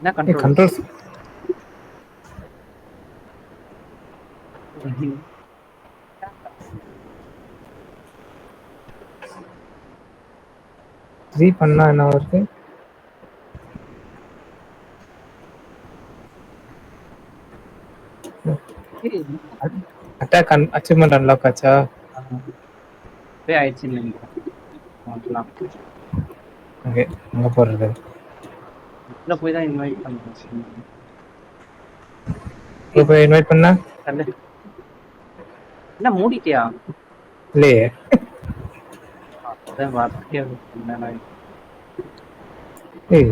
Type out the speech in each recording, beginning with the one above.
என்ன ஏய் controls? Controls three பண்ணா என்ன வருது? ஏய், அட்டாக் அச்சீவ்மெண்ட் அன்லாக் ஆச்சா? அப்படியே ஆயிடுச்சுன்னு நினைக்கிறேன். மாத்தலாம். ஓகே, எங்க போறது? உள்ள போய் தான் இன்வைட் பண்ணுறேன். இப்போ போய் இன்வைட் பண்ண என்ன மூடிட்டியா? இல்லையே. அதான் வார்த்தையே சொன்னேன். ஏய்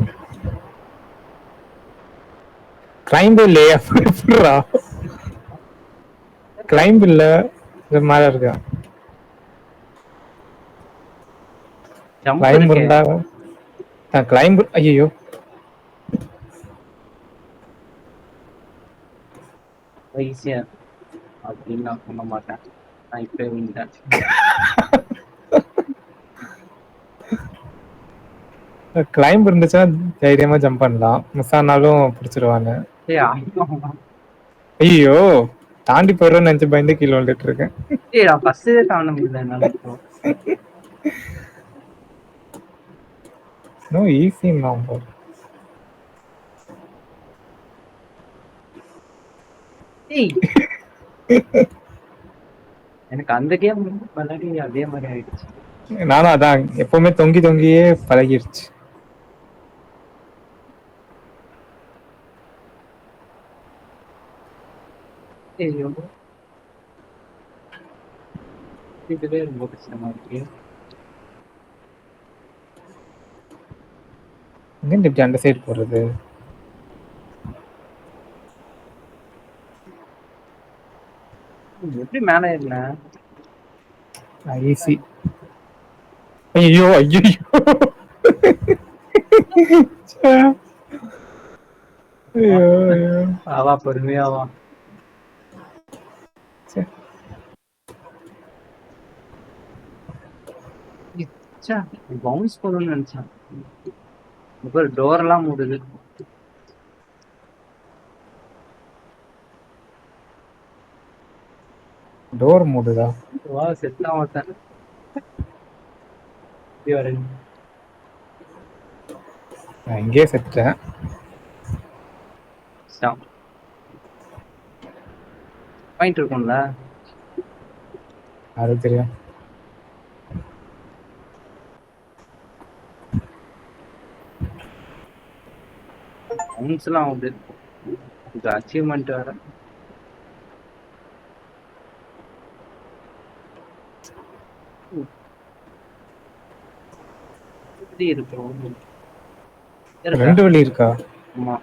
கிளைம்ப் இல்லையே, எப்படிடா? கிளைம்ப் இல்ல, இது மேல இருக்கு. ஜம்ப் கிளைம்ப் இருக்கே. இருந்தா கிளைம்ப். ஐயோ ஈஸியா அப்படின்னு நான் சொல்ல மாட்டேன். நான் இப்ப விழுந்தேன். கிளைம்ப் இருந்துச்சுன்னா தைரியமா ஜம்ப் பண்ணலாம், மிஸ் ஆனாலும் பிடிச்சிருவாங்க. ஏய் ஆமா. ஐயோ தாண்டி போயிடுறோம்னு நினைச்சு பயந்து கீழே வந்துட்டு இருக்கேன். ஏய் நான் ஃபர்ஸ்டே தாண்ட முடியல என்னால இப்போ. No easy number. ஏய் எனக்கு அந்த கேம் விளையாடி அதே மாதிரி ஆயிடுச்சு. நானும் அதான், எப்பவுமே தொங்கி தொங்கியே பழகிருச்சு. ஏய் இதுவே ரொம்ப கஷ்டமா இருக்கு. எங்க இப்படி அந்த சைடு போறது? எப்படி மேலே இல்ல? ஈஸி. ஐயோ ஐயோ ஐயோ ஐயோ. ஆவா பொறுமையாவா. பவுன்ஸ் பண்ணணும்னு நினைச்சேன். இப்போ டோர் எல்லாம் மூடுது. டோர் மூடுதா? வா செத்தா மாட்டேன். நான் இங்கேயே செத்துட்டேன். பாயிண்ட் இருக்கும்ல, அது தெரியும். பவுன்ஸ் எல்லாம் ஆகுது. இது அச்சீவ்மெண்ட் வேற. இருக்கும். ரெண்டு வழி இருக்கா? ஆமா,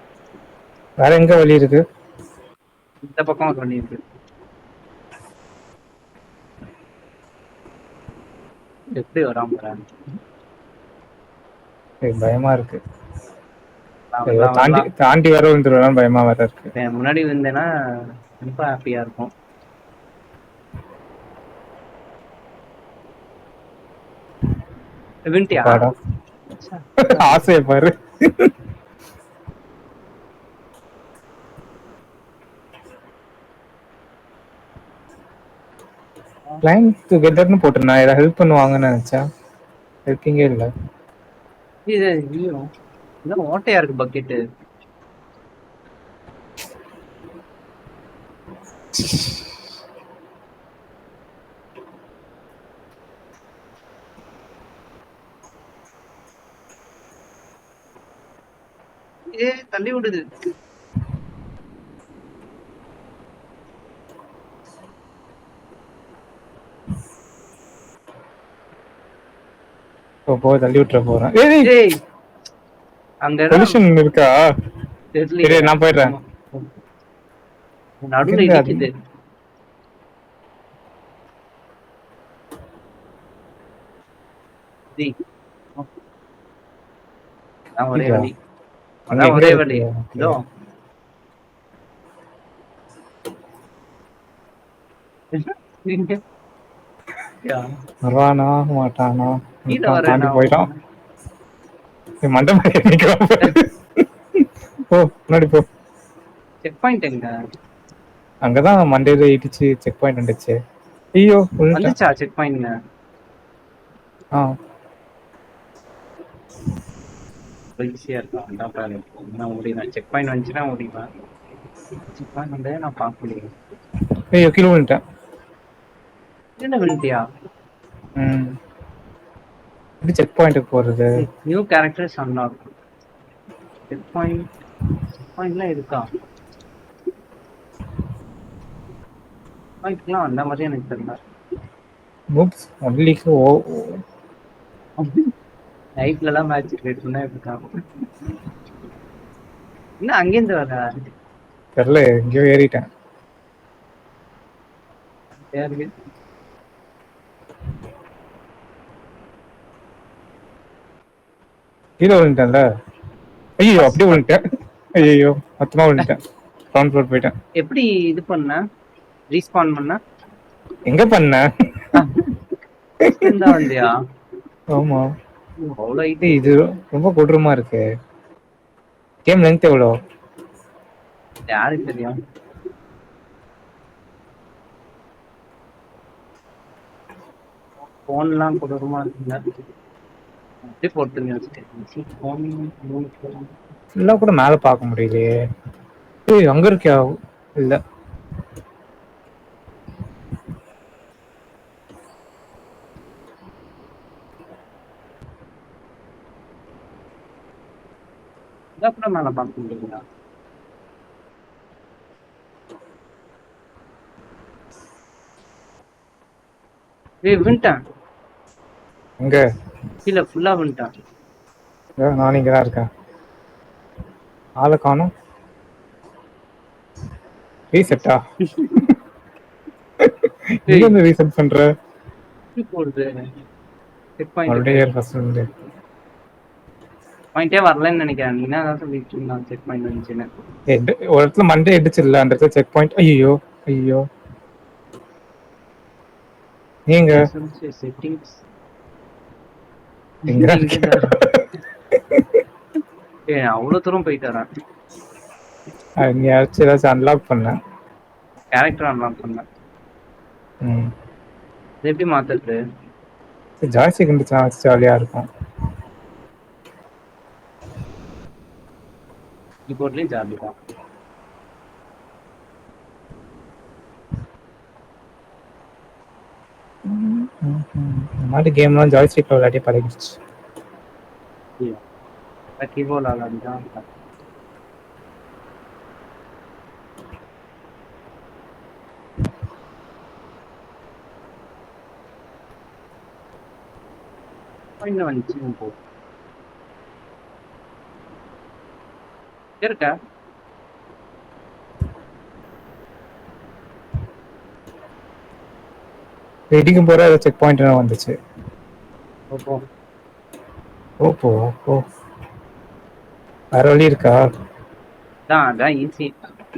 வேற எங்க வழி இருக்கு? இந்த பக்கம் ஒரு வழி இருக்கு. எப்படி வராம பயமா இருக்கு. தாண்டி தாண்டி வர வந்துருவேன், பயமா வேற இருக்கு. முன்னாடி வந்தேன்னா ரொம்ப ஹாப்பியா இருக்கும். ஆசைய பாரு. பிளான் டுகெதர்னு போட்டு நான் ஏதாவது ஹெல்ப் பண்ணுவாங்கன்னு நினைச்சேன், ஹெல்பிங்கே இல்லை. இது ஓட்டையா இருக்கு பக்கெட்டு. தள்ளி விடுது. போய் தள்ளி விட்டுற போறேன். அங்க சொல்யூஷன் இருக்கா? தெரியல, நான் போயிடுறேன். நடுவுல இடிக்குது. ஒரே வழி, அதான் ஒரே வழி. இதோ வருவானா மாட்டானா? தாண்டி போயிட்டான். மண்டபம் போ முன்னாடி போ. செக் பாயிண்ட் எங்க? அங்கதான் மண்டேல இடிச்சு செக் பாயிண்ட் வந்துச்சு. ஐயோ விழுந்துட்டேன். வந்துச்சா செக் பாயிண்ட்ங்க? ஆ ஈஸியா இருக்கும். அதான் பாரு. நான் ஓடிடுவேன். செக் பாயிண்ட் வந்துச்சுன்னா ஓடிடுவேன். செக் பாயிண்ட் வந்து நான் பார்க்க முடியும். ஐயோ கீழே விழுந்துட்டேன். என்ன விழுந்தியா? ம் எப்படி செக் பாயிண்ட்டுக்கு போறது? New characters unlock. செக் பாயிண்ட்லாம் இருக்கா? பாயிண்ட்லாம் அந்த மாதிரி எனக்கு தெரியல. மூவ்ஸ் ஒன்லி ஓ. நைட்லலாம் மேட்ச் கேட்டுனா இருக்கான். என்ன அங்கேருந்து வர? தெரியல எங்கேயோ ஏறிட்டேன். சரி. கீழே விழுந்துட்டேன்ல. ஐயோ அப்படியே விழுந்துட்டேன். ஐயோ மொத்தமா விழுந்துட்டேன். கிரவுண்ட் ஃப்ளோர் போயிட்டேன். எப்படி இது பண்ண? ரீஸ்பான் பண்ண? எங்க பண்ண? தான் வந்தியா? ஆமா. அவ்வளோ இது ரொம்ப கொடூரமா இருக்கு. கேம் லென்த் எவ்வளோ? யாருக்கு தெரியும்? போன்லாம் கொடூரமா இருக்குங்க. அப்படி போட்டுருங்க. ஃபுல்லா கூட மேல பார்க்க முடியலையே. ஏய் அங்க இருக்கியா? இல்ல கூட மேல பார்க்க முடியுங்களா? ஏய் வின்ட்டான். எங்க? கீழே ஃபுல்லா வின்ட்டான். நான் இங்க தான் இருக்கேன். ஆளை காணும். ரீசெட்டா? எங்க இருந்து ரீசெட் பண்ற? போடுது செக் பாயிண்ட். மறுபடியும் ஃபர்ஸ்ட் இருந்து. பாயிண்டே வரலன்னு நினைக்கிறேன். நீ என்ன சொல்லிட்டு இருந்தான் செக் பாயிண்ட் வந்துச்சுன்னு. ஒரு இடத்துல மண்டே அடிச்சிடல, அந்த இடத்துல செக் பாயிண்ட். ஐயோ ஐயோ நீங்க செட்டிங்ஸ் எங்க அவ்வளவு தூரம் போயிட்டு வரேன். நீ ஏதாச்சும் அன்லாக் பண்ண கேரக்டர் அன்லாக் பண்ணேன். இது எப்படி மாத்துறது? ஜாய்ஸ்டிக் இருந்துச்சுன்னா ஜாலியா இருக்கும். கீபோர்ட்லயும் ஜாலி தான். இந்த மாதிரி கேம்லாம் ஜாய்ஸ்டிக்ல விளையாடி பழகிடுச்சு. கீபோர்ட் விளையாடிதான் வந்துச்சு. போ இருக்கா? இடிக்கும் போற செக் பாயிண்ட் வந்துச்சு. ஓப்போ ஓப்போ ஓ வேற வழி இருக்கா? அதான் ஈஸி.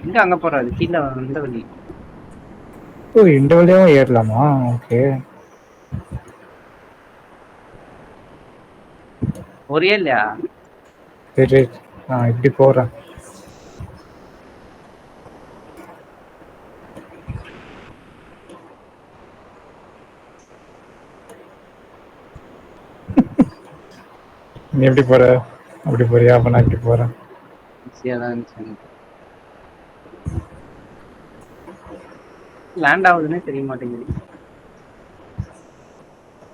எங்க அங்க போறாரு? கீழே இந்த வழி. ஓ இந்த வழியாவும் ஏறலாமா? ஓகே. ஒரே இல்லையா? சரி நான் இப்படி போறேன். நீ எப்படி போற? அப்படி போறியா? அப்ப நான் இப்படி போறேன். லேண்ட் ஆகுதுன்னே தெரிய மாட்டேங்குது.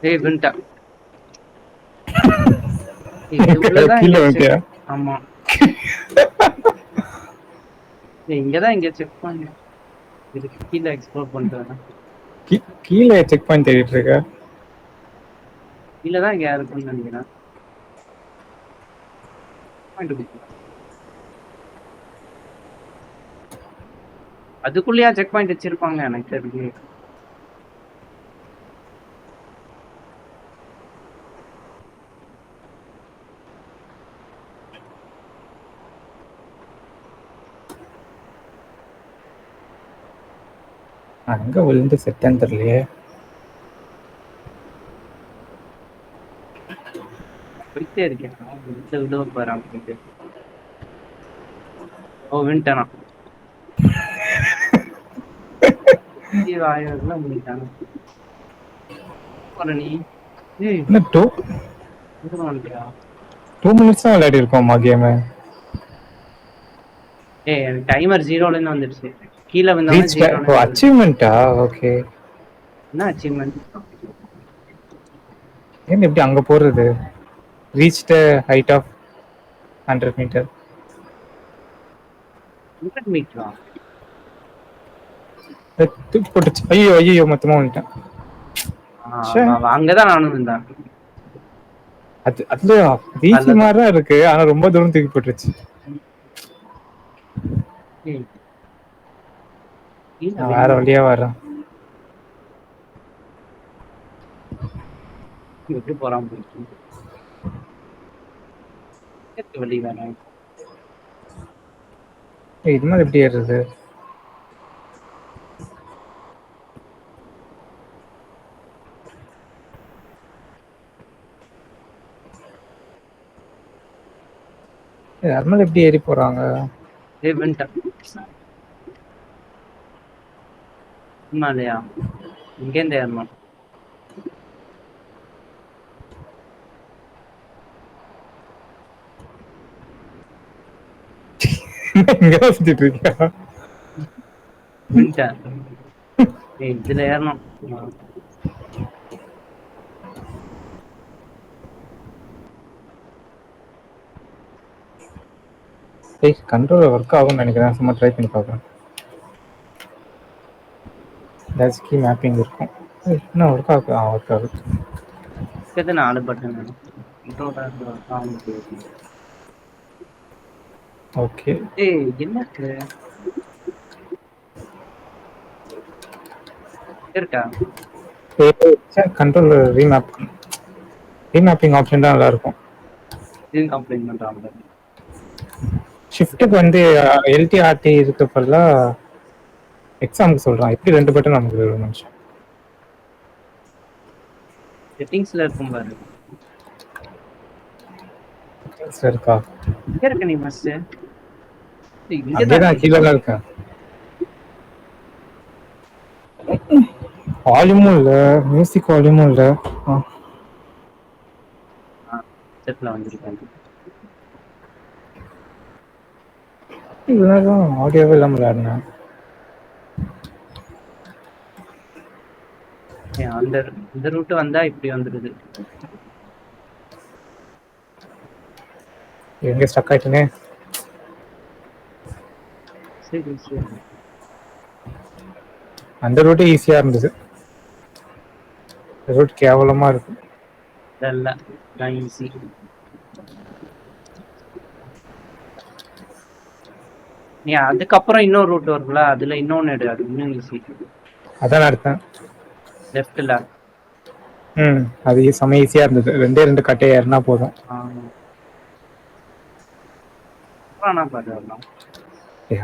ஏய் வின்டா. ஆமா இங்கதான் இங்க செக் பண்ணு. இதுக்கு கீழே எக்ஸ்ப்ளோர் பண்றேன். கீழே செக் பாயிண்ட் தேடிட்டு இருக்க? கீழதான் இங்க இருக்குன்னு நினைக்கிறேன். அதுக்குள்ளேயா செக் பாயிண்ட் வச்சிருப்பாங்க எனக்கு தெரிஞ்சு. அங்க விழுந்து செட்டான்னு தெரியலையே. போயிட்டே இருக்கேன். விழுவ போறேன் அப்படின்ட்டு. ஓ வின்ட்டானா ஆயிரம் முடிட்டானா போற நீ ஏய் என்ன 2 வந்துட்டியா 2 மினிட்ஸ் தான் விளையாடி இருக்கோமா கேமு. ஏய் எனக்கு டைமர் 0ல இருந்து வந்துடுச்சு கீழே வந்தவங்க ரீச் 0ல ஓ இருந்து வந்துடுச்சு அச்சீவ்மெண்ட்டா? ஓகே. என்ன அச்சீவ்மெண்ட் ஏன் எப்படி அங்க போறது? Reach the height of 100 metre. 100 மீட்டரா தூக்கி போட்டுச்சு. ஐயோ ஐயோ மொத்தமா வந்துட்டேன். அங்கதான் நானும் இருந்தேன் அதுல ஈஸி அதுலதான் மாதிரி தான் இருக்கு, ஆனா ரொம்ப தூரம் தூக்கி போட்டுருச்சு. ஏய் கீழே நான் வேற வெளியே வழியா வரேன். எப்படி போறான் போயிட்டு வெளியே வேணாம் இது மாதிரி எப்படி ஏறுறது? அது மேல எப்படி ஏறி போறாங்க? ஏய் வந்துட்டேன் இல்லையா இங்கேருந்து ஏறணும் இங்கதான் சுத்திட்டு இருக்கியா? வந்துட்டேன் ஏய் இதுல ஏறணும் ஏய் கண்ட்ரோல் ஒர்க் ஆகும்னு நினைக்கிறேன், சும்மா ட்ரை பண்ணி பார்க்குறேன். ஏதாச்சும் கீ மேப்பிங் இருக்கும். என்ன ஒர்க் ஆகுது? ஒர்க் ஆகுது. 4 பட்டன் ஓகே. ஏய் என்னக்கு இருக்கா கண்ட்ரோல் ரீமேப்பிங் ஆப்ஷன் தான் நல்லா இருக்கும். இது கம்ப்ளைண்ட் பண்றாங்க ஷிஃப்ட்டுக்கு வந்து எல்டிஆர்டி இருக்கப்பெல்லாம் எக்ஸாமுக்கு சொல்றான். எப்படி 2 பட்டன் நமக்கு ஒரு நிமிஷம் செட்டிங்ஸ்ல இருக்கும் பாரு இருக்கா? இங்க இருக்க நீ ஃபர்ஸ்ட் அங்கேதான் கீழே தான் இருக்கேன். வால்யூமும் இல்லை, மியூசிக் வால்யூமும் இல்லை. செட்ல வந்திருக்கேன் இவ்வளோதான் ஆடியோவே இல்லாமல் விளையாடினேன். அந்த இந்த ரூட் வந்தா இப்படி வந்துருது. எங்க ஸ்டக் ஆயிட்டுனே. சரி சரி அந்த ரூட்டே ஈஸியா இருந்தது, ரூட் கேவலமா இருக்கு. இல்ல நான் ஈஸி. நீ அதுக்கப்புறம் இன்னொரு ரூட் வரும்ல, அதுல இன்னொன்னு எடு, அது இன்னும் ஈஸி. அதான் அடுத்தேன் லெஃப்ட்ல. அது செம ஈஸியா இருந்தது. 2 கட்டை ஏறினா போதும்.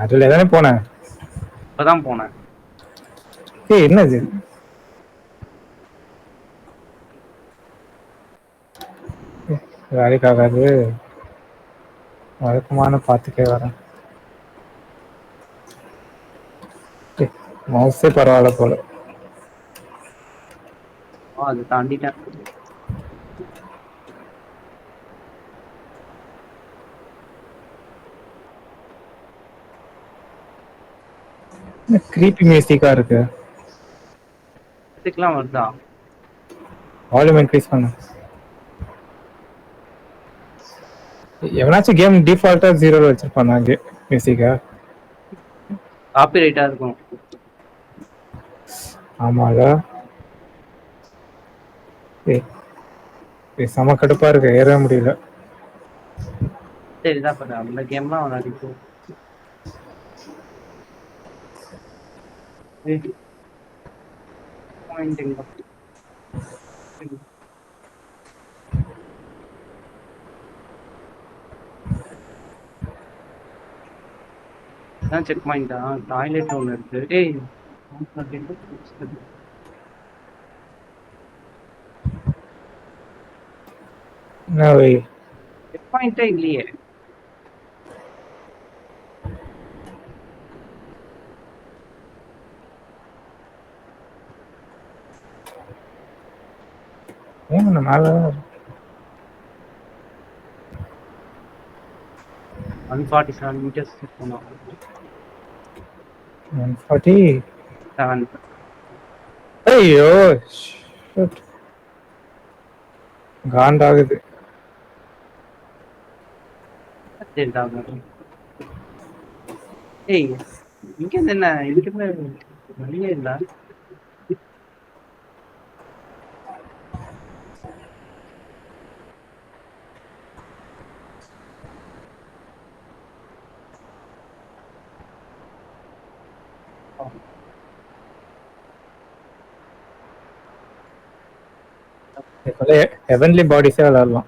அதுல தானே போனேன். இப்பதான் போனேன். ஏய் என்னது வேலைக்கு ஆகாது, வழக்கமான பார்த்துக்கே வரேன். மவுஸே பரவாயில்ல போல. அது தாண்டிட்டேன். கிரீப்பி மியூசிக்கா இருக்கு. இதுக்கெல்லாம் வருதா? வால்யூம் இன்க்ரீஸ் பண்ணு. எவனாச்சும் கேம் டிஃபால்ட்டா 0 வச்சிருப்பானா மியூசிக்கா? காப்பிரைட்டா இருக்கும். ஆமால. செம கடுப்பா இருக்கு, ஏறவே முடியல. சரிதான் பாரு, அந்த கேம்லாம் விளையாடிட்டு செக் பாயிண்டா? டாய்லெட் ஒன்று இருக்கு. ஏய் என்ன வை செக் பாயிண்டே இல்லையே. ஏன் மேல 147 meters போனோம். 140. 7. ஐயோ shit. காண்டாகுது. ஏய் இங்க இருந்து என்ன இதுக்குமே வழியே இல்ல. ஹெவன்லி பாடிஸே விளையாடலாம்.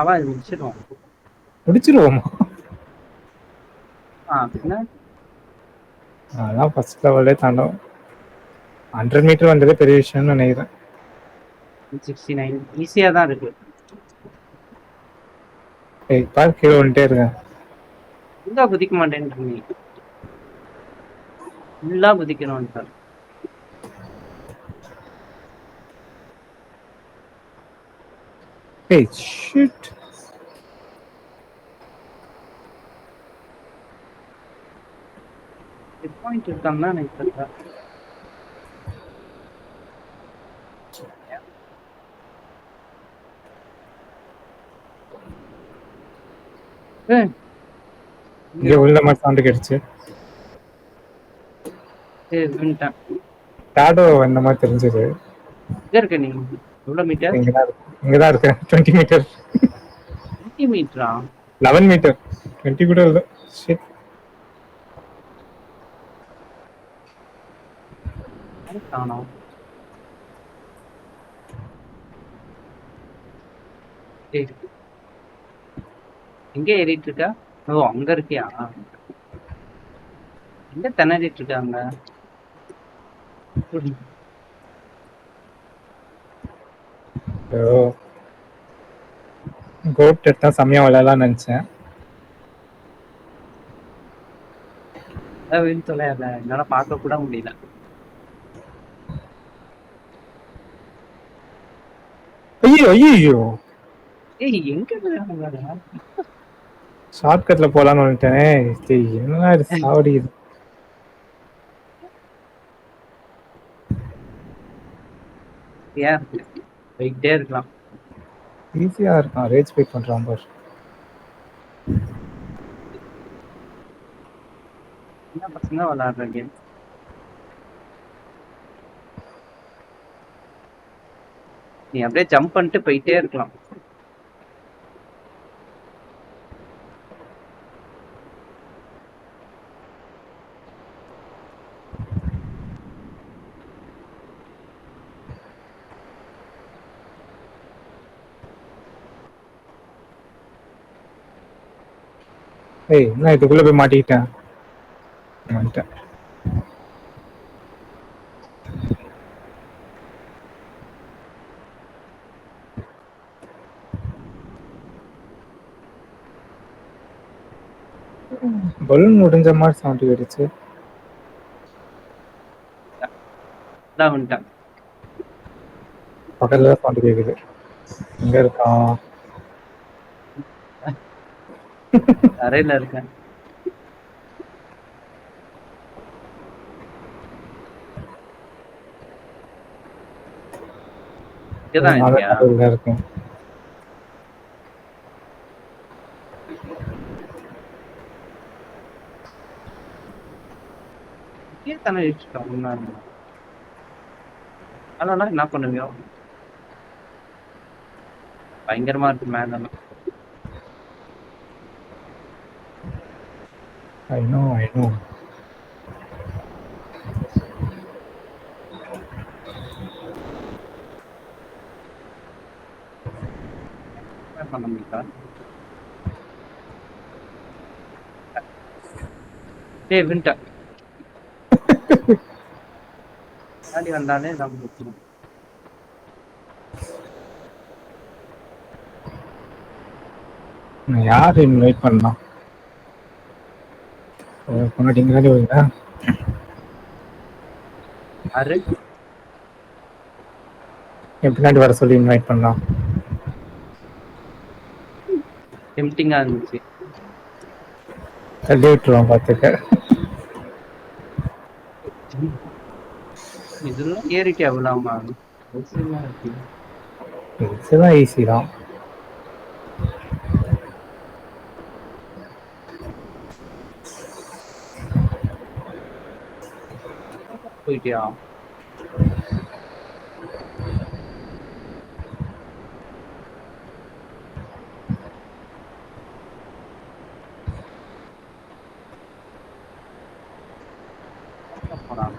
அவன் இது முடிச்சிடுவான். முடிச்சிருவோமா? பின்ன அதான் ஃபர்ஸ்ட் லெவலே தாண்டோம். 100 மீட்டர் வந்ததே பெரிய விஷயம்னு நினைக்கிறேன். 69 ஈஸியா தான் இருக்கு. பாரு கீழே வந்துட்டே இருக்கேன். ஃபுல்லா குதிக்க மாட்டேன்னு நீ. ஃபுல்லா குதிக்கணும் சார். Hey, shit. பாயிண்ட் இருக்காங்கன்னா எனக்கு தெரியல. இங்க விழுந்த மாதிரி சவுண்ட் கிடைச்சு. ஷேடோ இந்த மாதிரி தெரிஞ்சது. எங்க இருக்க நீ? எவ்வளவு மீட்டர்? இங்கதான் இருக்கேன். 20 மீட்டர். 20 மீட்டரா? 11 மீட்டர். 20 கூட இல்ல. ஷிட். காணோம். எங்க ஏறிட்டு இருக்கா? ஓ அங்க இருக்கியா? எங்க திணறிட்டு இருக்காங்க? கோட் எடுத்தா செம்மையா விளையாடலாம்னு நினைச்சேன். தொலைல என்னால பார்க்க கூட முடியல. ஐயோ ஐயோ ஏய் எங்க ஷார்ட் கட்ல போலான்னு வந்துட்டேனே. என்ன சாவடி இது. போயிட்டே இருக்கலாம். ஈஸியா இருக்கான். ரேஜ் பைட் பண்றான் பாரு. என்ன பசங்க விளையாடுற கேம். நீ அப்படியே ஜம்ப் பண்ணிட்டு போயிட்டே இருக்கலாம். ஏய் நான் இதுக்குள்ள போய் மாட்டிக்கிட்டேன். வந்துட்டேன். பலூன் முடிஞ்ச மாதிரி சவுண்ட் கேட்டுச்சு. பக்கத்துல சவுண்ட் கேக்குது. எங்க இருக்கான்? அறையில இருக்கேன். இங்கதான் இருக்கேன். தானே அதெல்லாம் என்ன பண்ணுவியோ பயங்கரமா இருக்கு மேல. I know. பண்ண முடியுதா? ஏய் வின்டா தாண்டி வந்தாலே நம்ம முடிச்சிடும். யாரு இன்வைட் பண்ணா? பொண்ணாட்டிங்க வருங்க. அரு என் பின்னாடி வர சொல்லி இன்வைட் பண்ணலாம். டெம்டிங்கா இருந்துச்சு. தள்ளி விட்டுருவான் பார்த்துக்க. இதெல்லாம் ஏறிட்டு எவ்வளோமா அவசியமா இருக்கு. இதுதான் ஈஸி தான். போயிட்டியா? போறாங்க.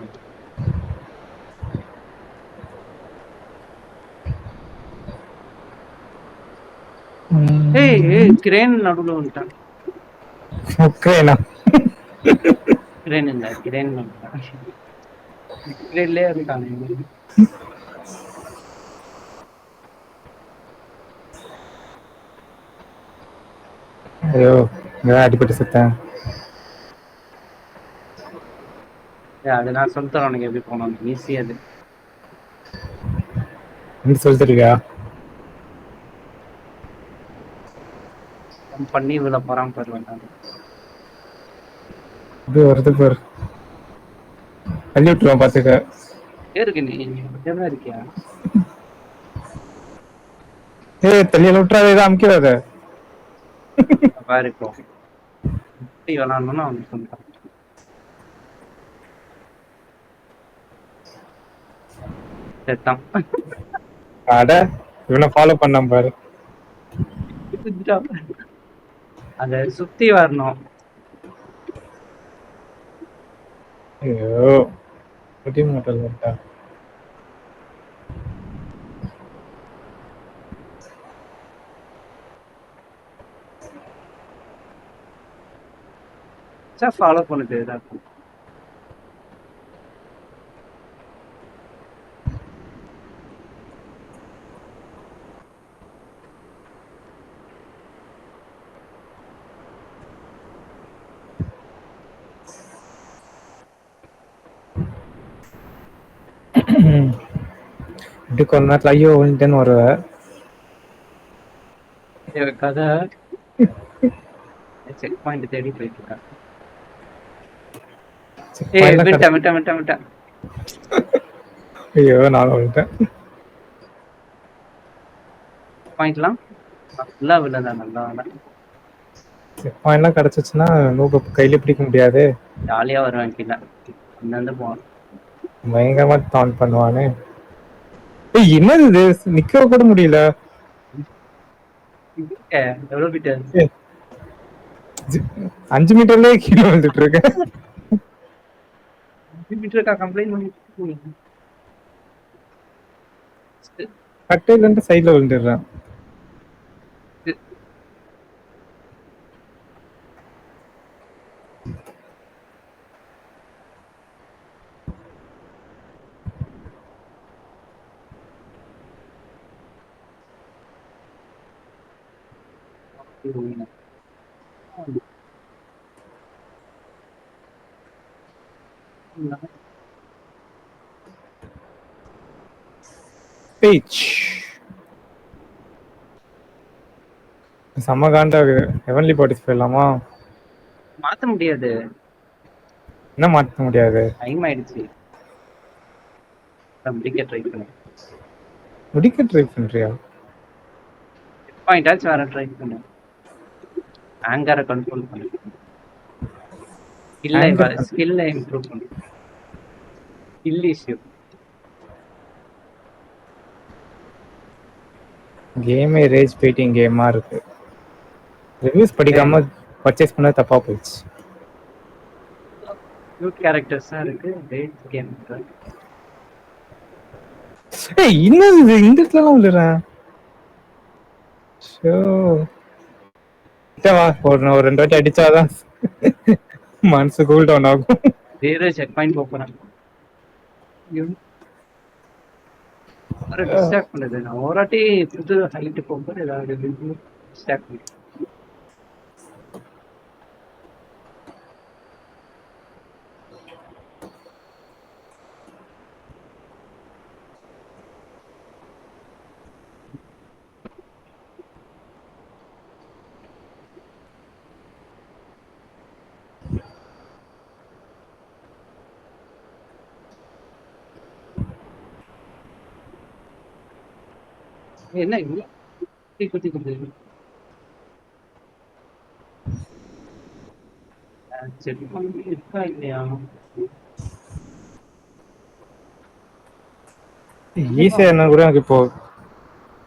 ஏய் கிரேன் நடுவுல வந்துட்டான். உக்ரைனா? கிரேன் இல்ல, கிரேன் கிரேன்லயே இருக்காங்க. ஐயோ, இங்கதான் அடிபட்டு செத்தேன். அது நான் சொல்லித்தரேன் உனக்கு எப்படி போனோம். ஈஸி அது. நீ சொல்லிருக்கியா? பண்ணி இவ்வளவு போறாம போயிருவேன். இது வருது பாரு. தள்ளி விட்டுருவான் பார்த்துக்க. இருக்கு நீ தான் இருக்கியா? தள்ளியில விட்டுறாதே, இதை அமுக்கிறாத. பாரு இப்போ எப்படி விளாடணும்னு அவனுக்கு சொல்லிட்டான். செத்தான். அட, இவனை ஃபாலோ பண்ணாம பாரு. அத சுத்தி வரணும். ஐயோ, குட்டி மாட்டல் இருக்கா? ஃபாலோ பண்ணுது ஏதாவது. இப்படி கொஞ்ச நேரத்துல ஐயோ வந்துட்டேன்னு வருவ. கதை செக் பாயிண்ட் தேடி போயிட்டு இருக்கேன். விட்டேன். ஐயோ, நான் வந்துட்டேன். பாயிண்ட்லாம் நல்லா வில்லதான், நல்லா செக் பாயிண்ட்லாம் கிடைச்சிச்சுன்னா நூப கையில பிடிக்க முடியாது. ஜாலியா வருவேன் கீழே அந்தந்து போவான். பயங்கரமா டான் பண்ணுவானே. என்னது இது, நிக்க கூட முடியல. எவ்வளவு மீட்டர்? 5 மீட்டர்லயே கீழே வந்துட்டு இருக்கேன். 5 மீட்டருக்கா கம்ப்ளைண்ட் பண்ணி கட்டையில இருந்து சைட்ல விழுந்துடுறேன். செம்ம காண்டாகுது. ஹெவன்லி பாடிஸ் போயிடலாமா? மாத்த முடியாது. என்ன மாத்த முடியாது? டைம் ஆயிடுச்சு. முடிக்க ட்ரை பண்ணு. முடிக்க ட்ரை பண்றியா? பாயிண்ட் ஆச்சு வர ட்ரை பண்ணு. ஆங்கரை கண்ட்ரோல் பண்ணு. ஸ்கில்ல இம்ப்ரூவ் பண்ணு. Skill issue. கேமே ரேஜ் பெயிட்டிங் கேமா இருக்கு. ரிவ்யூஸ் படிக்காம பர்ச்சேஸ் பண்ண தப்பா போயிடுச்சு. கியூட் கேரக்டர்ஸா இருக்கு ரேஜ் கேம். இன்னும் இது இந்த இடத்துலலாம் விழுறேன். ஒரு 2 வாட்டி அடிச்சாதான் மனசு கூல் டவுன் ஆகும். வேற செக் பாயிண்ட் போறேன். ஒரு டிஸ்ட்ராக்ட் பண்ணுது. நான் ஒரு வாட்டி புது ஹைட் போகும்போது ஏதாவது டிஸ்ட்ராக்ட் பண்ணு. என்ன இவ்வளோ குத்தி குத்தி குத்துது? செக் பண்ணி இருக்கா இல்லையா? ஈஸியா என்ன கூட எனக்கு இப்போ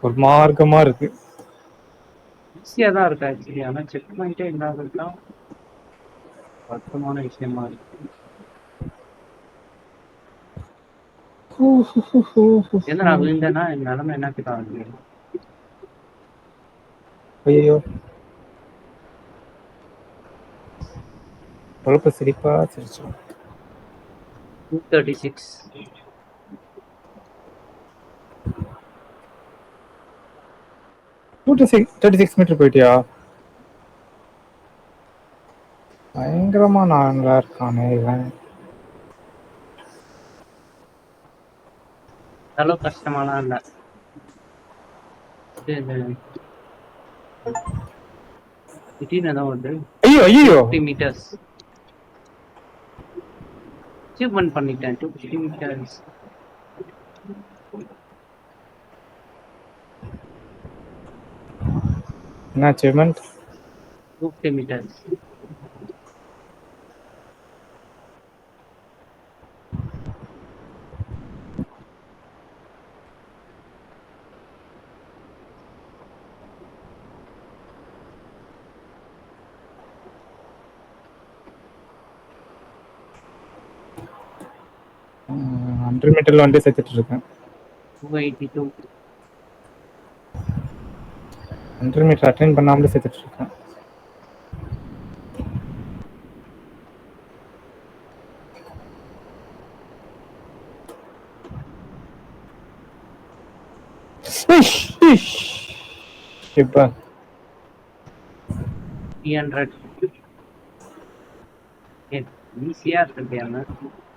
ஒரு மார்க்கமா இருக்கு. ஈஸியா தான் இருக்கு ஆக்சுவலி. ஆனா செக் பண்ணிட்டே இல்லாததுதான் வருத்தமான விஷயமா இருக்கு. என்ன நான் விழுந்தேன்னா என் நிலைமை என்னத்துக்கு ஆகுது? ஐயோ, பொழப்ப சிரிப்பா சிரிச்சோம். 236. டூ 36 மீட்டர் போயிட்டியா? பயங்கரமா நல்லா இருக்கானே இவன். அளவு கஷ்டமாலாம் இல்ல. திடீர்னு தான் வருது. ஐயோ ஐயோ, 50 meters அச்சீவ்மெண்ட் பண்ணிட்டேன். 250 meters. என்ன அச்சீவ்மெண்ட்? 250 meters. ஹண்ட்ரட் மீட்டர்ல வந்து சேர்த்துட்டு இருக்கேன். 282. 100 மீட்டர் அட்டைன் பண்ணாமலே சேர்த்துட்டு இருக்கேன். இப்ப 300. ஈஸியா இருக்கு.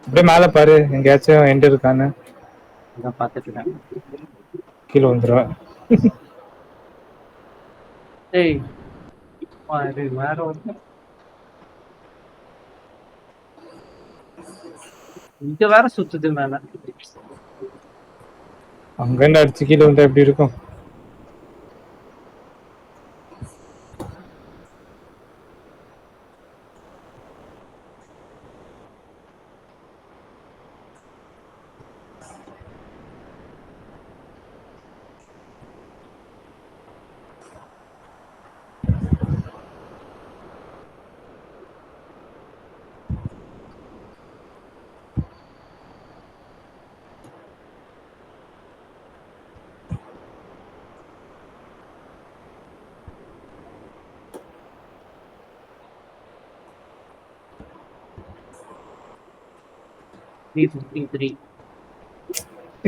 அப்படியே மேல பாரு, எங்கேயாச்சும் எண்ட் இருக்கான்னு. அதான் பார்த்துட்டு இருக்கேன். கீழே வந்துருவேன். ஏய் வேற ஒரு இங்க வேற சுத்துது மேல. அங்கிருந்து அடிச்சு கீழே வந்தா எப்படி இருக்கும்?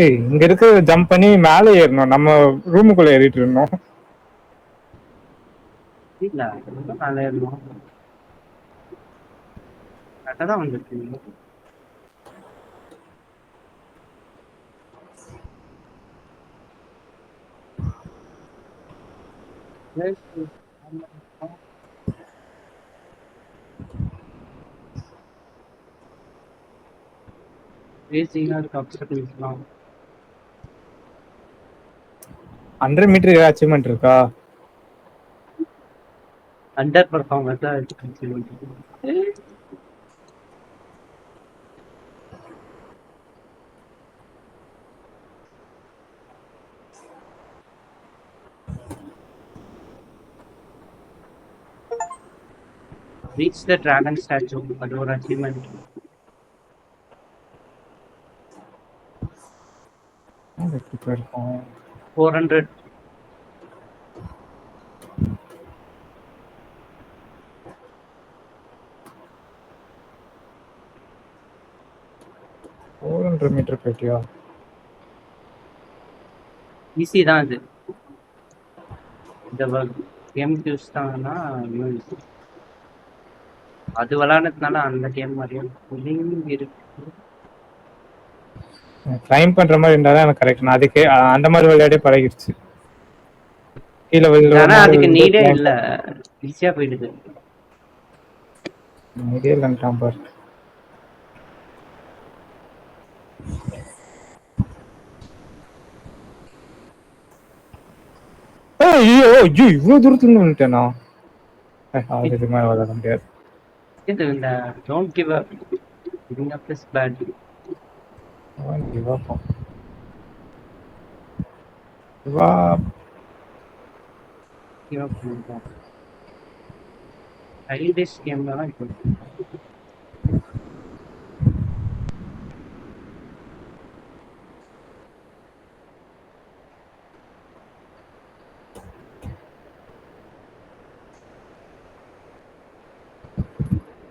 ஏய், இங்க இருக்க ஜம்ப் பண்ணி மேலே ஏறணும். நம்ம ரூமுக்குள்ள ஏறிட்டு இருந்தோம். இல்ல மேல ஏறணும். கரெக்டா தான் வந்துருக்கு. ரேசிங்கா இருக்கு. அப்சர்வேஷன் 100 மீட்டர் அச்சீவ்மெண்ட் இருக்கா? அண்டர் பர்ஃபார்மன்ஸ் தான் இருக்கு. Reach the dragon statue. அது ஒரு அச்சீவ்மெண்ட். எப்படி போயிருக்கோம்? 400. மீட்டர் போயிட்டியா? ஈஸி தான் இது. இந்த கேம் யூஸ் தான்னா இன்னும் ஈஸி. அது விளையாடுறதுனால அந்த கேம் மாதிரியும் இருக்கு. கிளைம் பண்ற மாதிரி இருந்தாதான் எனக்கு கரெக்ட். நான் அதுக்கு அந்த மாதிரி விளையாடே பழகிடுச்சு. கீழே ஆனா அதுக்கு நீடே இல்ல. ஈஸியா போயிடுது. நீடே இல்லைன்ட்டான் பாரு. ஐயோ ஐயோ இவ்வளவு தூரத்துல இருந்து வந்துட்டேனா? அது இதுக்கு மேல விளையாட முடியாது. இது இந்த don't give up, giving up is bad. Give up. Give up. Give up பண்ணுவோம். சைல்டிஷ் கேம்ல தான் இப்போ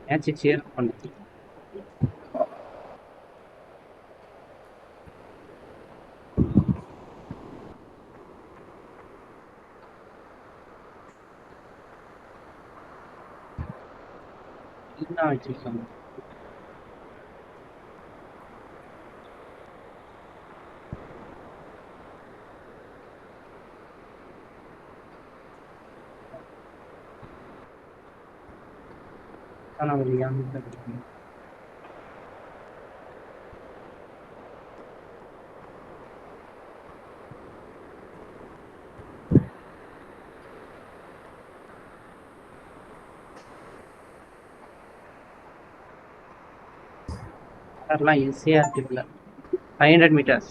மேட்ச் சேர் பண்ணுது. என்ன வச்சிருக்காங்க? ஆனா ஒரு யாமி தான் இருக்கு. அதெல்லாம் ஈஸியா இருக்குல்ல. 500 மீட்டர்ஸ்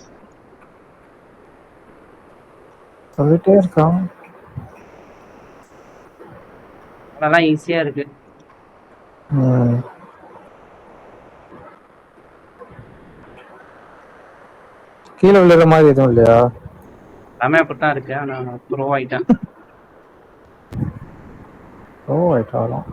சொல்லிட்டே இருக்கான். அதெல்லாம் ஈஸியா இருக்கு. கீழே விழுற மாதிரி எதுவும் இல்லையா? எல்லாமே அப்படித்தான் இருக்கு. ஆனா ப்ரோ ஆயிட்டேன். ஓ ஆயிட்டாலும்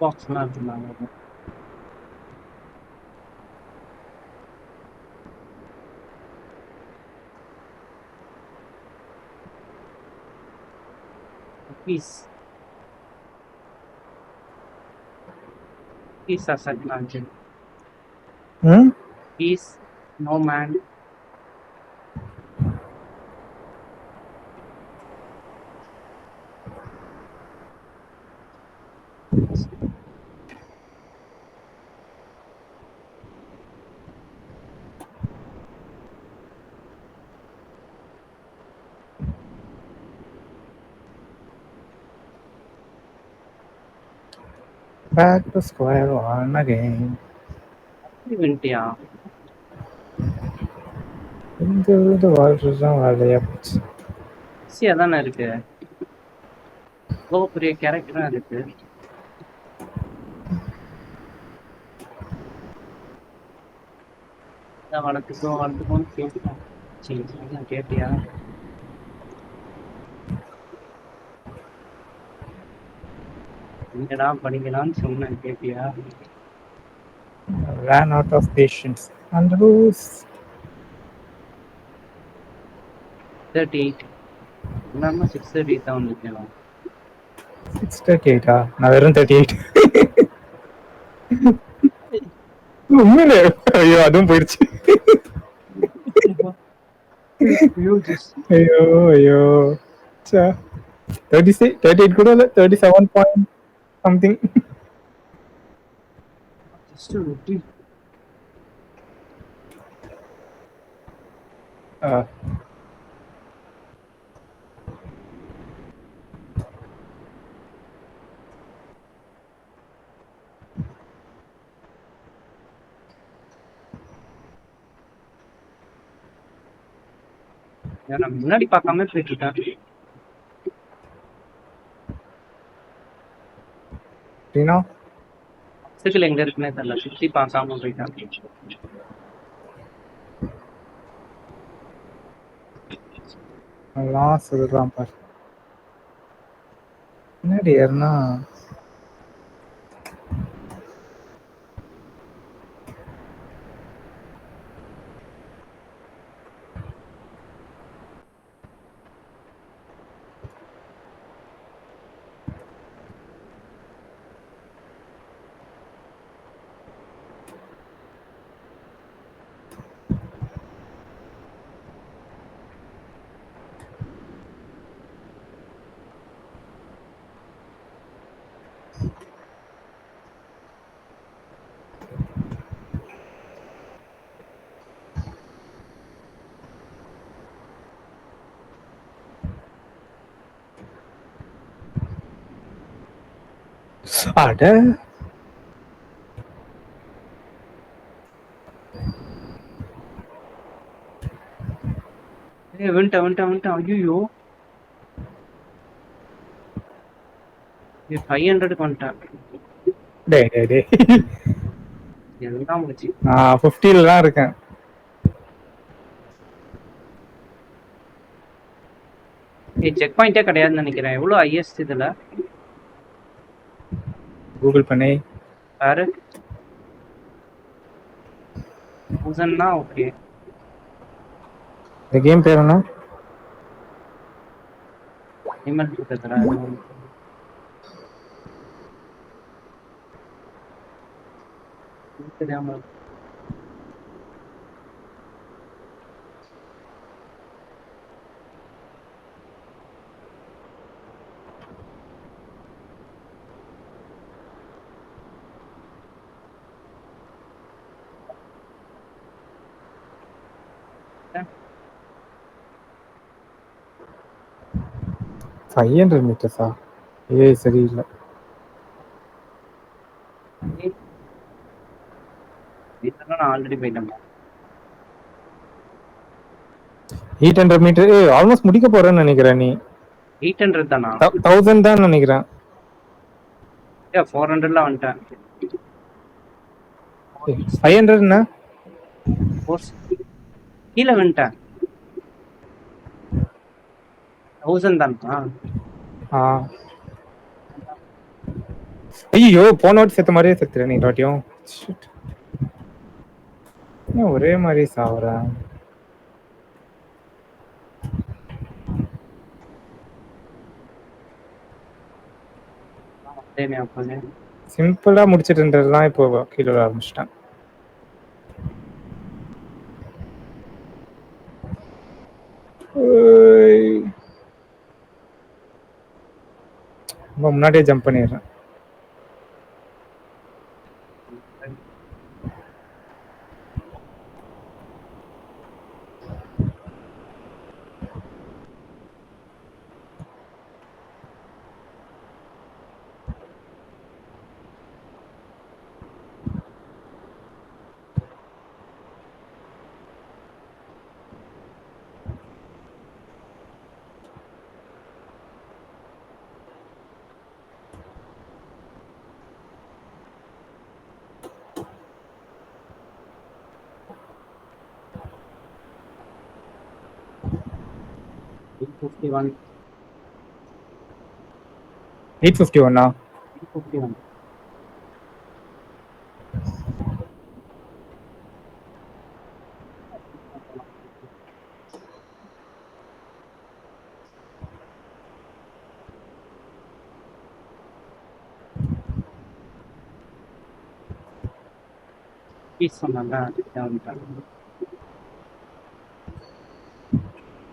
பாக்ஸ்லாம் வச்சிருந்தாங்க. பீஸ் பீஸ் அசட்லாம் வச்சு piece no man. back to square one again. வின்ட்டியா? இந்த வாழ்றதுதான் வேலையா போச்சு. ஈஸியா தானே இருக்கு. இவ்வளோ பெரிய கேரக்டரா இருக்கு. வளர்த்துக்கோன்னு கேட்டேன். சரி கேட்டியா? என்னடா படிக்கலாம்னு சொன்னேன், கேட்டியா? Ran out of patience and lose. 38. என்னன்னா 638 தான் வந்துருக்கேன். 638 நான் வெறும் 38. உண்மையிலே ஐயோ அதுவும் போயிடுச்சு. ஐயோ ஐயோ 36 38 கூட இல்ல 37 point something. நான் முன்னாடி பார்க்காம போயிட்டு இருக்கேன். சிக்கல் எங்க இருக்குன்னே தெரியல, சுத்தி பார்க்காம போயிட்டான். எல்லாம் சொல்றான் பாரு. என்னடி ஏன்னா அட வந்துட்டேன் ஐயோ 500க்கு வந்துட்டேன் டேய் டேய் டேய் எல்லாம் போச்சு நான் 50ல தான் இருக்கேன். செக் பாயிண்டே கிடையாதுன்னு நினைக்கிறேன் எவ்வளவு ஹையஸ்ட் இதுல கூகுள் பண்ணி பாரு 1000னா ஓகே இந்த கேம் பேர் என்ன? அனிமல் இருக்கிறதுல தெரியாம ஃபைவ் ஹண்ட்ரட் மீட்டர்ஸா? ஏய் சரியில்லை. நான் ஆல்ரெடி போயிட்டேன் 800 மீட்டர் ஆல்மோஸ்ட் முடிக்க போறேன்னு நினைக்கிறேன். நீ 800 தானா 1000 தான் நினைக்கிறேன். 400ல வந்துட்டேன் 500 என்ன கீழே வந்துட்டேன் 1000 தானா ஐயோ போன வாட்டி செத்த மாதிரியே செத்துறேன். நீ வாட்டியும் ஒரே மாதிரி சாவறேன். சிம்பிளா முடிச்சிட்டுன்றதுலாம் இப்போ கீழே வர ஆரம்பிச்சிட்டேன். ரொம்ப முன்னாடியே ஜம்ப் பண்ணிடுறேன். எயிட் 51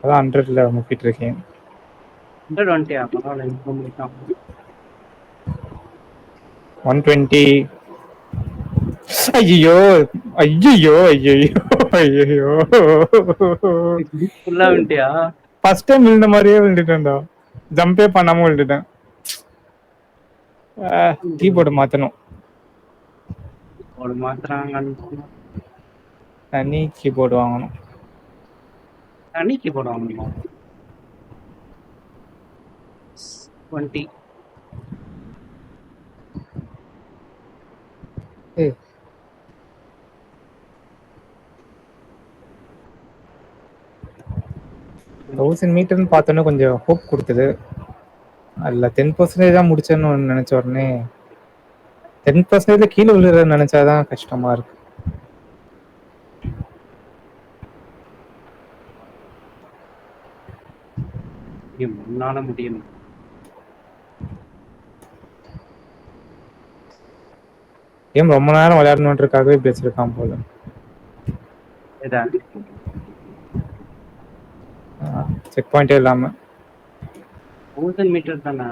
அதான் 100ல முக்கிட்டு இருக்கேன். 120 ஐயோ ஐயோ ஐயோ ஐயோ ஃபர்ஸ்ட் டைம் விழுந்த மாதிரியே விழுந்துட்டேன்டா. ஜம்பே பண்ணாம விழுந்துட்டேன். கீபோர்டு மாத்தணும். தனி கீபோர்டு வாங்கணும். தனி கீபோர்டு வாங்கணுமா 20 1000 மீட்டர்னு பார்த்தோன்னே கொஞ்சம் ஹோப் கொடுத்தது. அதில் 10% தான் முடிச்சேன்னு நினைச்ச உடனே 10% கீழே விழுறதுன்னு நினைச்சாதான் கஷ்டமா இருக்கு. முன்னால முடியும். கேம் ரொம்ப நேரம் விளையாடணுன்றதுக்காகவே பேசிருக்கான் போல. செக் பாயிண்டே இல்லாம 1000 மீட்டர் தானா?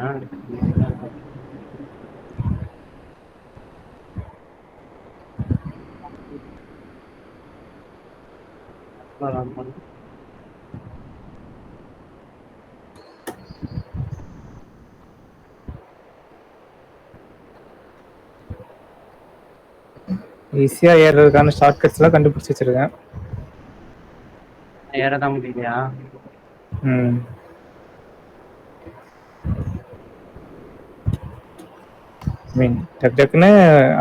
ஈஸியா ஏறுறதுக்கான ஷார்ட்கட்ஸ் எல்லாம் கண்டுபிடிச்சு வச்சிருக்கேன். ஏறதான் முடியலையா? ம். மீன் டக்கு டக்குன்னு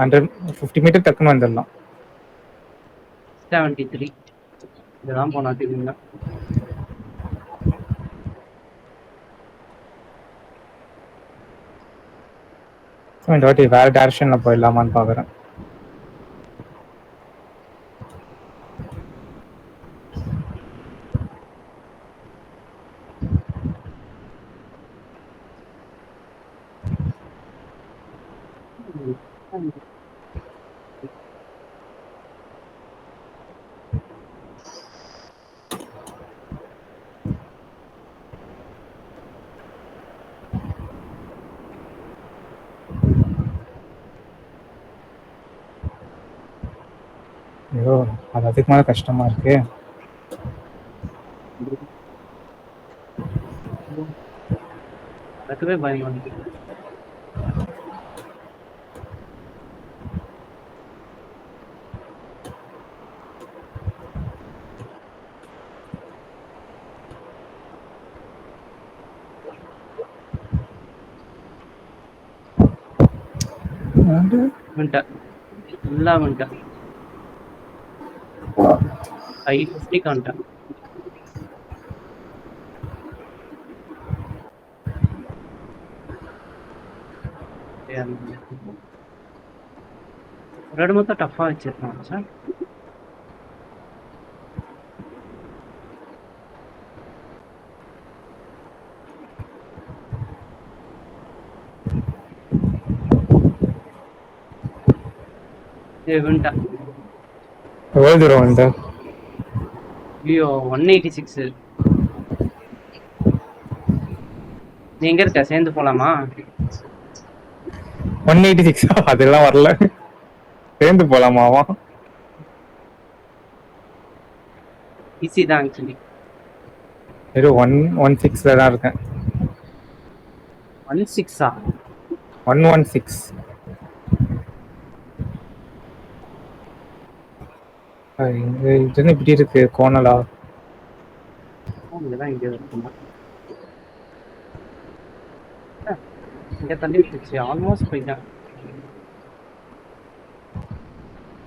150 மீட்டர் டக்குன்னு வந்துடலாம். 73 இதெல்லாம் போனா தெரியுங்க. இந்த வாட்டி வேற டைரக்ஷன்ல போயிடலாமான்னு பாக்குறேன். ஐயோ, அது அதுக்கு மேல கஷ்டமா இருக்கு. அதுவே பயம் வந்து. வந்துட்டேன், ஃபுல்லா வந்துட்டேன். 550 வந்துட்டேன். ரெண்டு மொத்தம் டஃபா வச்சிருக்கான் சார். எவ்வளவு தூரம் வந்து? ஐயோ 186. நீ எங்க இருக்க? சேர்ந்து போலாமா? 186 அதெல்லாம் வரல. சேர்ந்து போலாமாவா? ஈஸி தான் ஆக்சுவலி. ஏதோ 116 தான் இருக்கேன். 16ஆ? 116. இது இப்படி இருக்கு கோணலா? இங்கதான் இங்க இருக்குமா? இங்க தள்ளி விட்டுச்சு, ஆல்மோஸ்ட் போயிட்டேன்.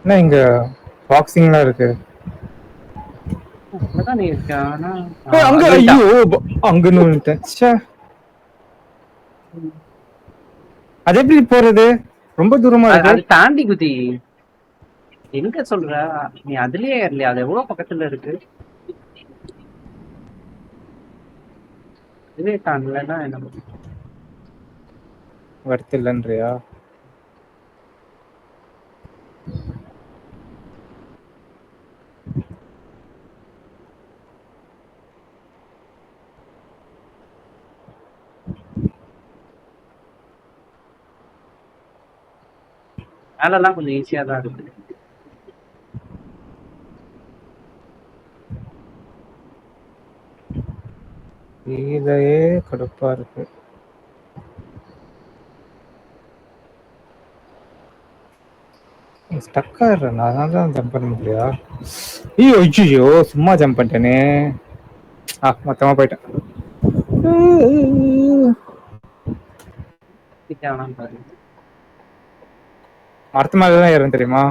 என்ன இங்க பாக்ஸிங்லாம் இருக்கு? அங்கதான் நீ இருக்க. ஆனா அங்க ஐயோ அங்கன்னு வந்துட்டேன். அது எப்படி போறது? ரொம்ப தூரமா இருக்கு. அது தாண்டி குதி. எங்க சொல்ற நீ? அதுலயே ஏறலையா? அது எவ்வளவு பக்கத்துல இருக்கு. இதுவே தாண்டலன்னா என்ன வர்த்து இல்லைன்றியா? வேலைலாம் கொஞ்சம் ஈஸியா தான் இருக்கு. இதையே கடுப்பா இருக்கு. ஸ்டக் ஆயிடுறேன், அதனால தான் ஜம்ப் பண்ண முடியா? ஐயோ ஐயோ சும்மா ஜம்ப் பண்ணிட்டேனே. மொத்தமா போயிட்டேன். மரத்து மேலதான் ஏறும் தெரியுமா?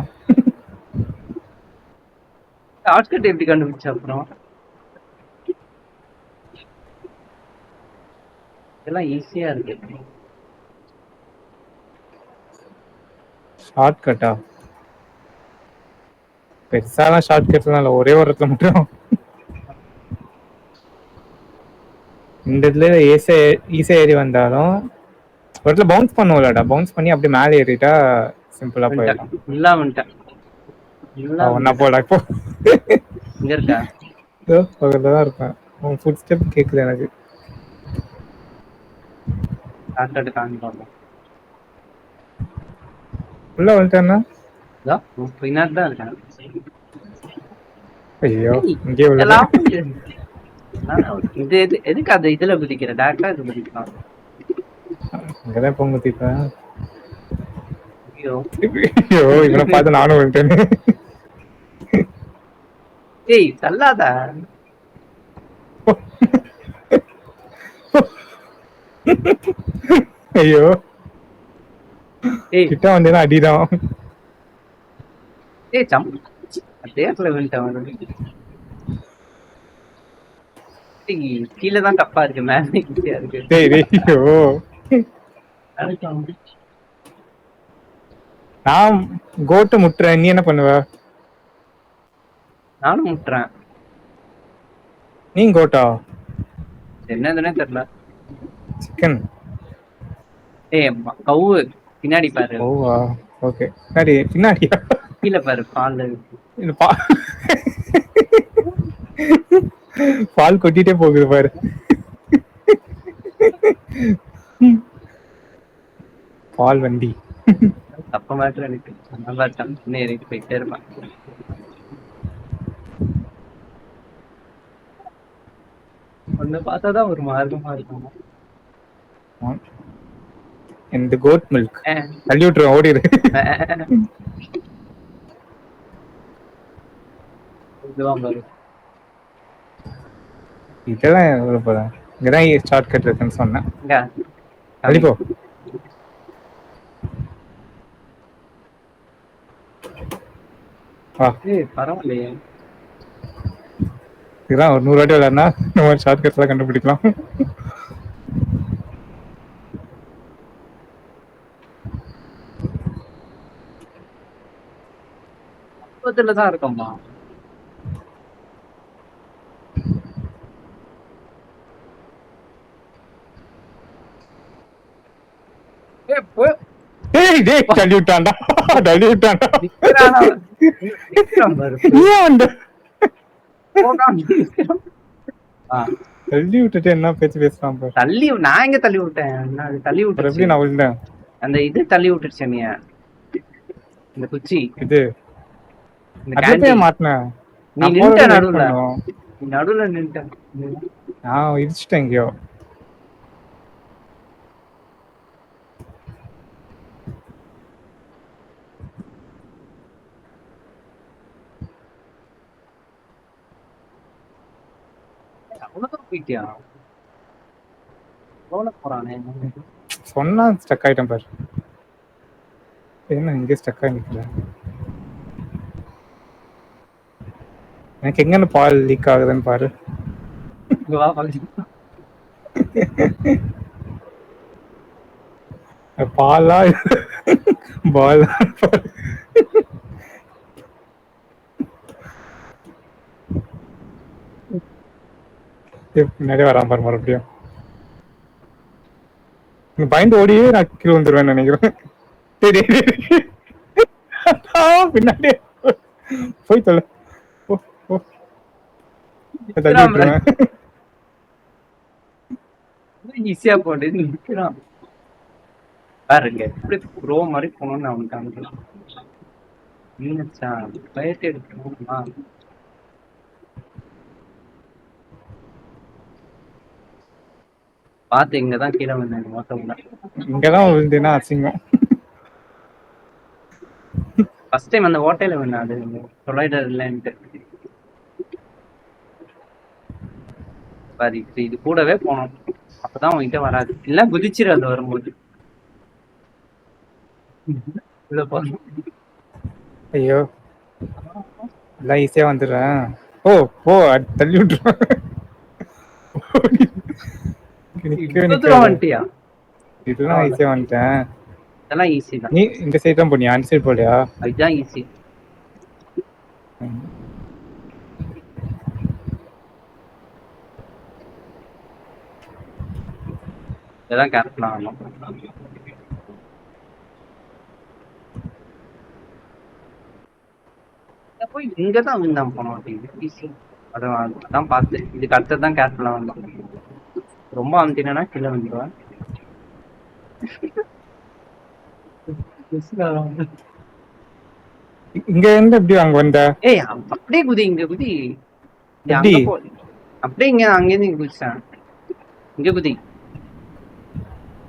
ஷார்ட்கட் எப்படி கண்டுபிடிச்ச அப்புறம்? இதெல்லாம் ஈஸியா இருக்கு. ஷார்ட்கட்டா? பெருசாலாம் ஷார்ட்கட்லாம் இல்லை, ஒரே ஒரு இடத்துல மட்டும். இந்த இதுல ஈஸியா ஏறி வந்தாலும் ஒரு இடத்துல பவுன்ஸ் பண்ணுவோம்லடா, பவுன்ஸ் பண்ணி அப்படியே மேலே ஏறிட்டா சிம்பிளா போயிடலாம். இல்ல வந்துட்டேன். ஒன்னா போடா இப்போ. இங்க இருக்கா? பக்கத்துல தான் இருப்பேன். உன் ஃபுட் ஸ்டெப் கேக்குது எனக்கு. ஷார்ட்கட் காமி பாப்போம். உள்ள வந்துட்டேன்னா பின்னாடி தான் இருக்கேன். ஐயோ இங்கே உள்ள இது எதுக்கு அந்த இதுல குதிக்கிற? டேரக்டா இது குதிக்கலாம். இங்கதான் இப்போ குதிப்பேன். ஐயோ ஐயோ இவனை பார்த்து நானும் வந்துட்டேன்னு. ஏய் தள்ளாத. ஐயோ ஏய் கிட்ட வந்தேன்னா அடிதான். ஏய் தேர்ல வந்துட்டேன். கீழே தான் டப்பா இருக்கு, மேலே ஈஸியா இருக்கு. டேய் டேய் ஐயோ நான் கோட்டு முட்டுறேன், நீ என்ன பண்ணுவ? நானும் முட்டுறேன். நீ கோட்டா? என்னதுன்னே தெரியல. சிக்கன். ஏய் கவு பின்னாடி பாரு. ஓவா ஓகே. பின்னாடி பின்னாடியா? கீழே பாரு பால். இந்த பால் கொட்டிட்டே போகுது பாரு. பால் வண்டி தப்ப மாத்திரம் எனக்கு நல்லா இன்னும் ஏறிட்டு போயிட்டே இருப்பான். ஒண்ணு பார்த்தாதான் ஒரு மார்க்கமா இருக்கும். இந்த கோட் மில்க் தள்ளி விட்டுருவேன், ஓடிடு. இதுதான் பாரு. இதெல்லாம் போறேன். இங்கதான் ஷார்ட் கட் இருக்குன்னு சொன்னேன். அடிப்போ பரவாயில்லையே. இதுதான் ஒரு 100 வாட்டி விளையாடுனா இந்த மாதிரி ஷார்ட் கட்ஸ் எல்லாம் கண்டுபிடிக்கலாம். தான் இருக்கோம்மா. தள்ளி விட்டான்டா, தள்ளி விட்டான்டா. தள்ளி விட்டுட்டு என்ன பேச்சு பேசுறான் பாரு. தள்ளி நான் எங்க தள்ளி விட்டேன்? தள்ளி விட்டு எப்படி நான் விழுந்தேன்? அந்த இது தள்ளி விட்டுருச்சு நீ. இந்த குச்சி இது மாட்டினேன். நீ நின்னுட்ட நடுவுல. நீ நடுவுல நின்னுட்ட. நான் இடிச்சிட்டேன் எங்கேயோ. போயிட்டியா? போறானே சொன்னா ஸ்டக் ஆயிட்டேன் பாரு. என்ன இங்கே ஸ்டக் ஆகி நிக்கிறேன்? எனக்கு எங்க பால் லீக் ஆகுதுன்னு பாரு. பாலா பாலா பின்னாடி வராம பாரு. மறுபடியும் பயந்து ஓடியே நான் கீழே வந்துருவேன் நினைக்கிறேன். பின்னாடி போய் தொலை. ஈஸியா போட்டு நிக்கிறான் பாருங்க. எப்படி ப்ரோ மாதிரி போகணும்னு அவனுக்கு காமிக்கலாம். பயத்தை எடுக்கணுமா? பாத்து இங்கதான் கீழே வந்தேன். மொத்தம் இங்கதான் விழுந்தேன்னா அசிங்கம். ஃபர்ஸ்ட் டைம் அந்த ஓட்டையில வேணும். அது தொலைடர் இல்லைன்ட்டு பாரு. இது கூடவே போனோம், அப்பதான் உங்ககிட்ட வராது. இல்ல குதிச்சிரு அது வரும்போது. ஐயோ எல்லாம் ஈஸியா வந்துடுறேன். ஓ ஓ தள்ளி விட்டுருவேன். வந்துட்டியா? இதெல்லாம் ஈஸியா வந்துட்டேன். இதெல்லாம் ஈஸி தான். நீ இந்த சைடு தான் போனியா? அந்த சைடு போலியா? அதுதான் ஈஸி. இதெல்லாம் கேர்ஃபுல்லா ஆகணும். போய் இங்கதான் விழுந்தான் போனோம். ஈஸி அதான் பார்த்து இதுக்கு அடுத்ததான் கேர்ஃபுல்லா வந்தோம். ரொம்ப அமுத்தினா கீழே வந்துடுவேன். இங்க இருந்து எப்படி அங்க வந்த? ஏய் அப்படியே குதி, இங்க குதி. அப்படியே இங்க அங்கேருந்து இங்க குதிச்சேன். இங்க குதி,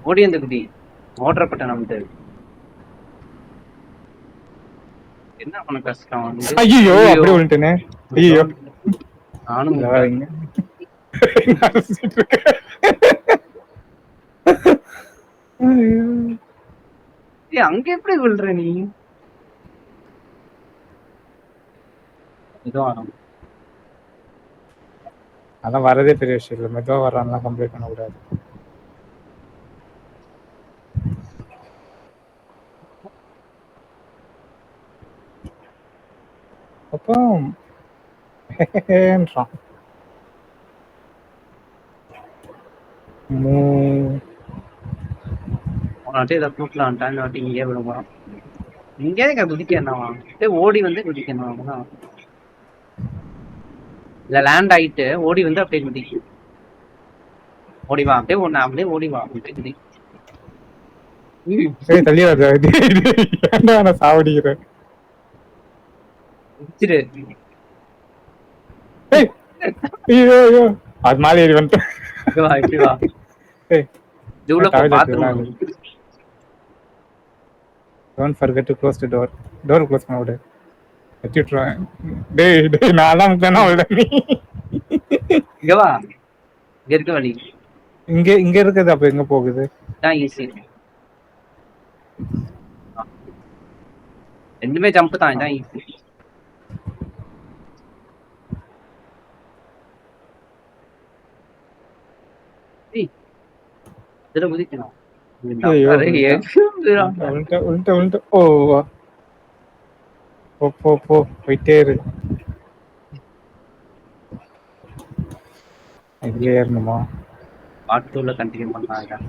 ஓடி அந்த குதி. ஓட்டுறப்பட்ட நமக்கு என்ன உனக்கு கஷ்டம் வந்து? ஐயோ ஐயோ அப்படியே விழுந்துட்டேனே. ஐயோ நானும் இல்ல விட்டேன். இங்க அடிச்சிட்டு இருக்கேன். ஐயோ. ஏய் அங்க எப்படி விழுற நீ? ஏதோ ஆரம்பம். அதான் வரதே பெரிய விஷயம் இல்லை. மெதுவா வர்றான்லாம் கம்ப்ளீட் பண்ணக்கூடாது. அப்போ ஹேன்றான். அவனாட்டே இதை கூட்டலாம் இந்த வாட்டி இங்கேயே விடுவான். இங்கே குதிக்க என்னவா? ஓடி வந்து குதிக்கணும் அவனா? இல்ல லேண்ட் ஆயிட்டு ஓடி வந்து அப்படியே குதிக்கு. ஓடிவா அப்படியே ஒண்ணு அப்படியே ஓடிவா அப்படியே குதி. ஏய் தள்ளி வர. ஏன்டா நான் சாவடிக்கிறேன். குதிச்சிரு. ஏய் ஐயோ ஐயோ அது மேலே ஏறி வந்துட்டேன். இங்க வா இப்படி வா. ஏய் ஜூல toilet bathroom. Don't forget to close the door. Door close பண்ண விடு. வெட்டி விட்டுருவேன். டேய் டேய் நான் தான் முக்கியம்னா விட நீ. இங்க வா. இங்க இருக்க வழி. இங்க இங்க இருக்குது அப்ப எங்க போகுது? தான் ஈஸி. ரெண்டுமே ஜம்ப் தான் இதான் ஈஸி. ஏய் இதுல குதிக்கணும். ஐயோ அரே உள்ட்ட ஓ போ போ போ போயிட்டே இரு. இதுல ஏறணுமா? பார்ட் 2ல கண்டினியூ பண்ணலாம்.